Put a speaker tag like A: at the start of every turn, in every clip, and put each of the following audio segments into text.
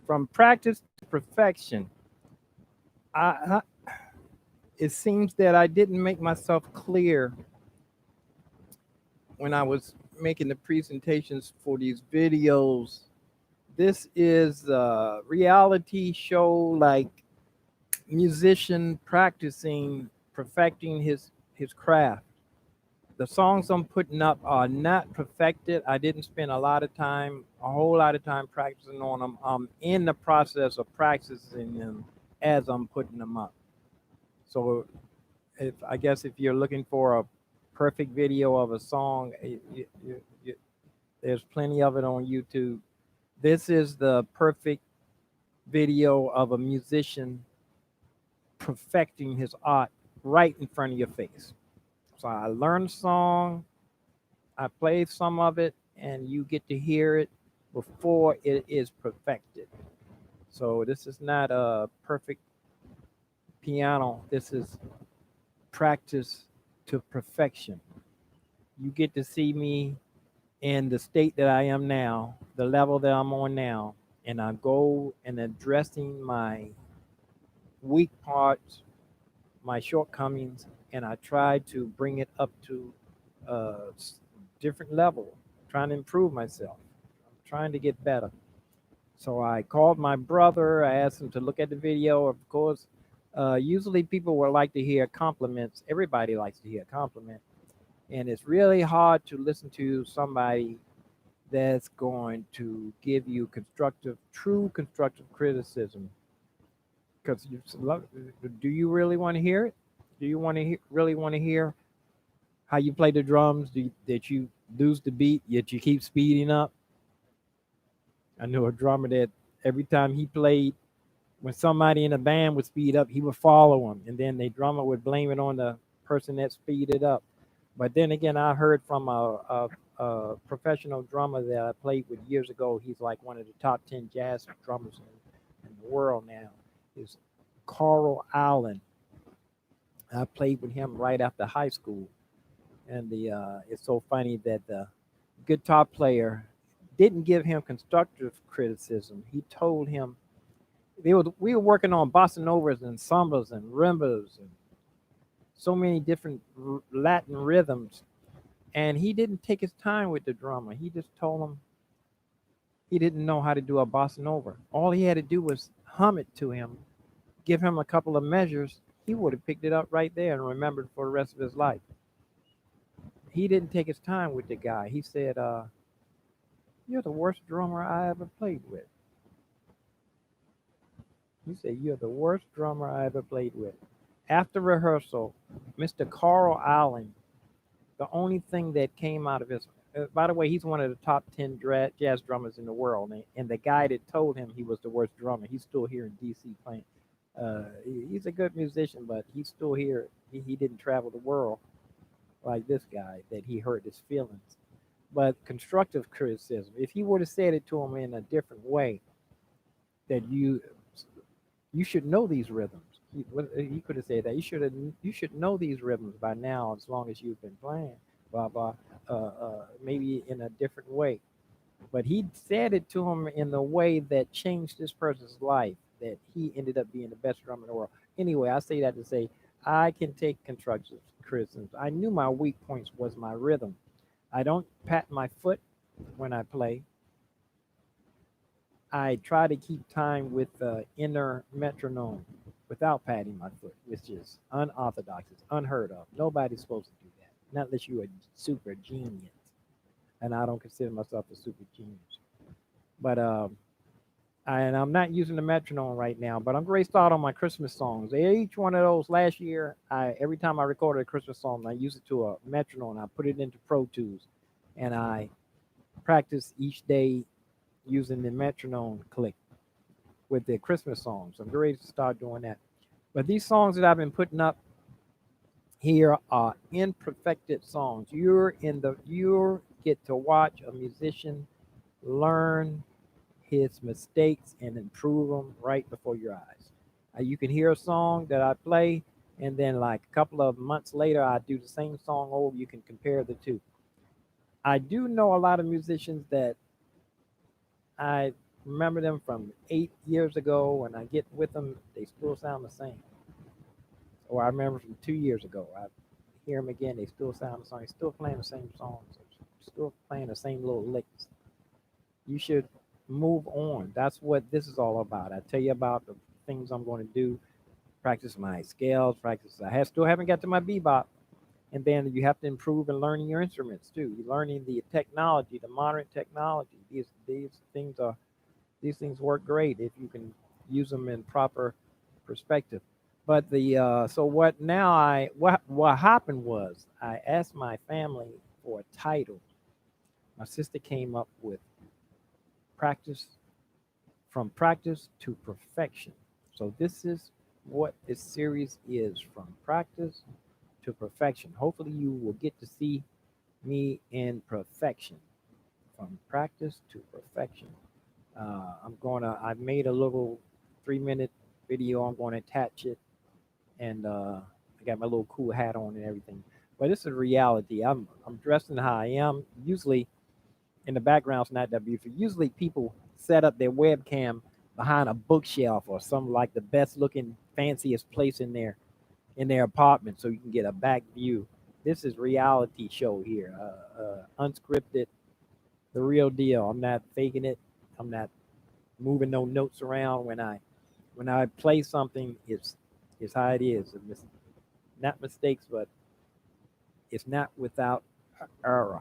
A: From practice to perfection. I it seems that I didn't make myself clear when I was making the presentations for these videos. This is a reality show like musician practicing, perfecting his craft. The songs I'm putting up are not perfected. I didn't spend a whole lot of time practicing on them. I'm in the process of practicing them as I'm putting them up. So if I guess if you're looking for a perfect video of a song, there's plenty of it on YouTube. This is the perfect video of a musician perfecting his art right in front of your face. So I learned a song, I played some of it, and you get to hear it before it is perfected. So this is not a perfect piano. This is practice to perfection. You get to see me in the state that I am now, the level that I'm on now, and I go and addressing my weak parts, my shortcomings, and I try to bring it up to a different level, trying to improve myself. I'm trying to get better. So I called my brother. I asked him to look at the video. Of course, usually people would like to hear compliments. Everybody likes to hear a compliment. And it's really hard to listen to somebody that's going to give you constructive, true constructive criticism. Because do you really want to hear it? Do you want to really want to hear how you play the drums? That you lose the beat, yet you keep speeding up? I knew a drummer that every time he played, when somebody in the band would speed up, he would follow him, and then the drummer would blame it on the person that speeded up. But then again, I heard from a professional drummer that I played with years ago. He's like one of the top 10 jazz drummers in the world now. Is Carl Allen. I played with him right after high school, and the it's so funny that the guitar player didn't give him constructive criticism. He told him we were working on bossa novas and sambas and rimbas and so many different Latin rhythms, and he didn't take his time with the drummer. He just told him he didn't know how to do a bossa nova. All he had to do was hum it to him, give him a couple of measures. He would have picked it up right there and remembered for the rest of his life. He didn't take his time with the guy. He said, "You're the worst drummer I ever played with." He said, "You're the worst drummer I ever played with." After rehearsal, Mr. Carl Allen, the only thing that came out of his, by the way, he's one of the top 10 jazz drummers in the world. And the guy that told him he was the worst drummer, he's still here in D.C. playing. He's a good musician, but he's still here. He didn't travel the world like this guy that he hurt his feelings. But constructive criticism, if he would have said it to him in a different way, that you should know these rhythms. He could have said that you should know these rhythms by now as long as you've been playing, blah blah. Maybe in a different way, but he said it to him in the way that changed this person's life. That he ended up being the best drummer in the world. Anyway, I say that to say I can take constructive criticism. I knew my weak points was my rhythm. I don't pat my foot when I play. I try to keep time with the inner metronome without patting my foot, which is unorthodox. It's unheard of. Nobody's supposed to do that, not unless you're a super genius. And I don't consider myself a super genius. But and I'm not using the metronome right now, but I'm going to start on my Christmas songs. Each one of those last year, every time I recorded a Christmas song, I use it to a metronome. I put it into Pro Tools, and I practice each day using the metronome click with the Christmas songs. I'm ready to start doing that. But these songs that I've been putting up here are imperfected songs. You get to watch a musician learn his mistakes and improve them right before your eyes. You can hear a song that I play, and then like a couple of months later, I do the same song over. You can compare the two. I do know a lot of musicians that I remember them from 8 years ago. When I get with them, they still sound the same. Or I remember from 2 years ago. I hear them again, they still sound the same. Still playing the same songs. Still playing the same little licks. You should move on. That's what this is all about. I tell you about the things I'm going to do. Practice my scales. Practice. Still haven't got to my bebop. And then you have to improve in learning your instruments too. You're learning the technology, the modern technology. These things work great if you can use them in proper perspective. But the so what now I what happened was I asked my family for a title. My sister came up with practice from practice to perfection. So this is what this series is, from practice to perfection. Hopefully you will get to see me in perfection, from practice to perfection. I've made a little 3 minute video. I'm going to attach it, and I got my little cool hat on and everything. But this is reality. I'm dressing how I am. Usually, in the background's not that beautiful. Usually, people set up their webcam behind a bookshelf or some like the best looking, fanciest place in their apartment, so you can get a back view. This is reality show here, unscripted, the real deal. I'm not faking it. I'm not moving no notes around. When I play something, it's how it is. Not mistakes, but it's not without error.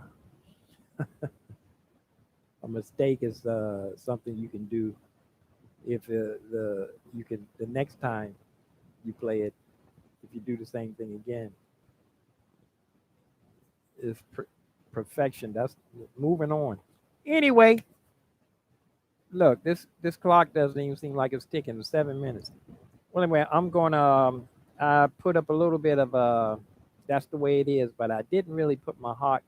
A: A mistake is something you can do if the you can the next time you play it. If you do the same thing again, is perfection. That's moving on. Anyway, look, this clock doesn't even seem like it's ticking. 7 minutes. Well, anyway, I'm gonna I put up a little bit of that's the way it is, but I didn't really put my heart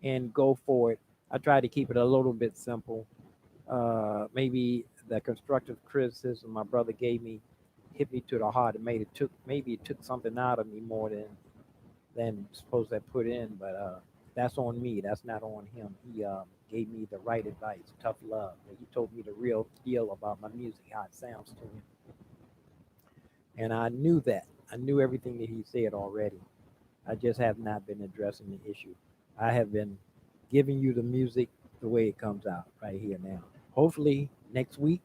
A: and go for it. I tried to keep it a little bit simple. Maybe the constructive criticism my brother gave me hit me to the heart. It made it took maybe it took something out of me more than supposed to put in, but that's on me. That's not on him. He gave me the right advice, tough love. He told me the real deal about my music, how it sounds to him, and I knew that. I knew everything that he said already. I just have not been addressing the issue. I have been giving you the music the way it comes out right here now. Hopefully next week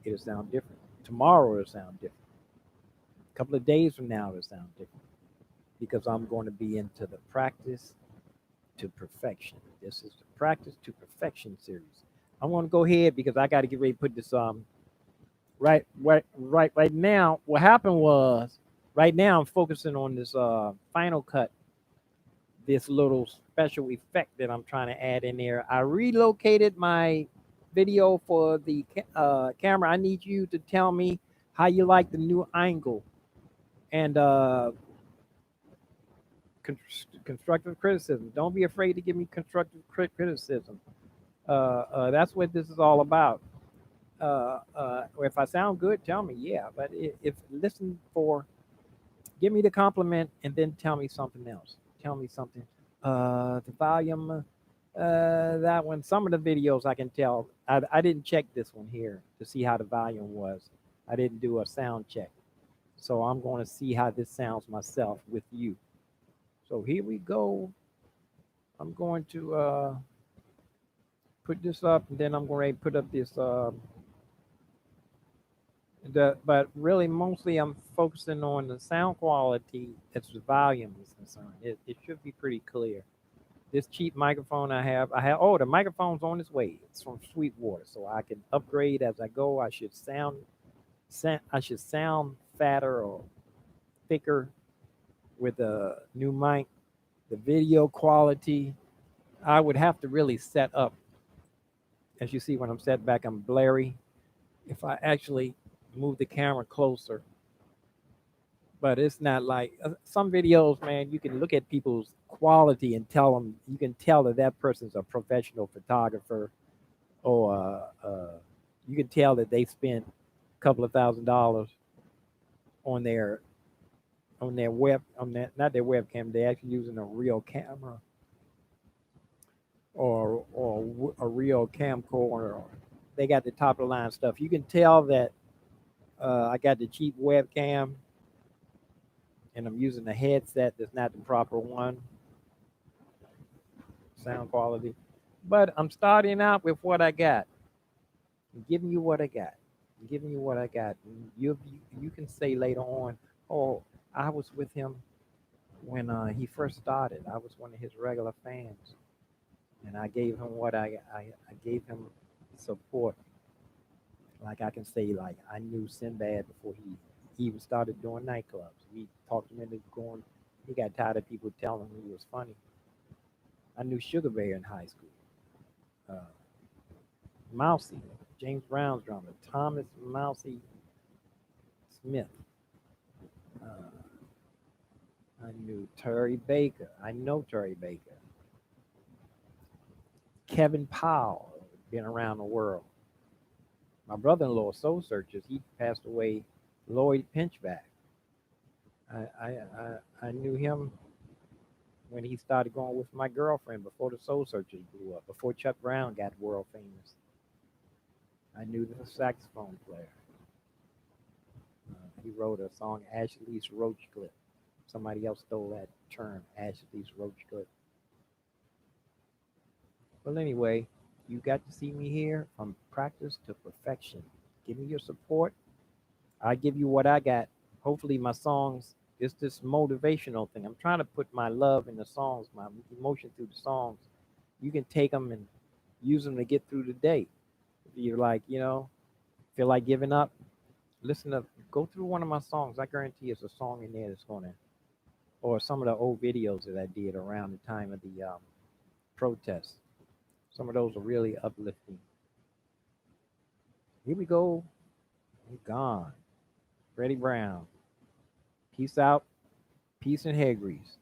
A: it'll sound different. Tomorrow it'll sound different. A couple of days from now it'll sound different, because I'm going to be into the practice to perfection. This is the practice to perfection series. I want to go ahead because I got to get ready to put this right now. What happened was, right now I'm focusing on this final cut, this little special effect that I'm trying to add in there. I relocated my video for the camera. I need you to tell me how you like the new angle, and constructive criticism. Don't be afraid to give me constructive criticism. That's what this is all about. If I sound good, tell me, yeah. But if listen for, give me the compliment and then tell me something else. Tell me something. The volume, that one. Some of the videos I can tell. I didn't check this one here to see how the volume was. I didn't do a sound check, so I'm going to see how this sounds myself with you. So here we go. I'm going to put this up, and then I'm going to put up this. But really, mostly I'm focusing on the sound quality as the volume is concerned. It should be pretty clear. This cheap microphone oh, the microphone's on its way. It's from Sweetwater, so I can upgrade as I go. I should sound fatter or thicker with a new mic. The video quality, I would have to really set up. As you see, when I'm set back, I'm blurry. If I actually move the camera closer, but it's not like some videos, man. You can look at people's quality and tell them, you can tell that that person's a professional photographer, or you can tell that they spent a couple of $1,000 on their on that, not their webcam. They're actually using a real camera, or a real camcorder. they got the top of the line stuff. You can tell that I got the cheap webcam and I'm using a headset that's not the proper one, sound quality. But I'm starting out with what I got. I'm giving you what I got. I'm giving you what I got. And you can say later on, oh, I was with him when he first started. I was one of his regular fans, and I gave him what I gave him support. Like I can say, like I knew Sinbad before he even started doing nightclubs. We talked him into going. He got tired of people telling him he was funny. I knew Sugar Bear in high school. Uh, Mousy, James Brown's drummer, Thomas Mousy Smith. Uh, I knew Terry Baker. I know Terry Baker. Kevin Powell, been around the world. My brother-in-law, Soul Searchers, he passed away. Lloyd Pinchback. I knew him when he started going with my girlfriend before the Soul Searchers blew up, before Chuck Brown got world famous. I knew the saxophone player. He wrote a song, Ashley's Roach Clip. Somebody else stole that term, Ashley's Roach Clip. Well, anyway, you got to see me here from practice to perfection. Give me your support. I give you what I got. Hopefully, my songs, it's this motivational thing. I'm trying to put my love in the songs, my emotion through the songs. You can take them and use them to get through the day. If you're like, feel like giving up, listen to, go through one of my songs. I guarantee there's a song in there that's going to, or some of the old videos that I did around the time of the protests. Some of those are really uplifting. Here we go. We're gone. Freddie Brown. Peace out. Peace and hair grease.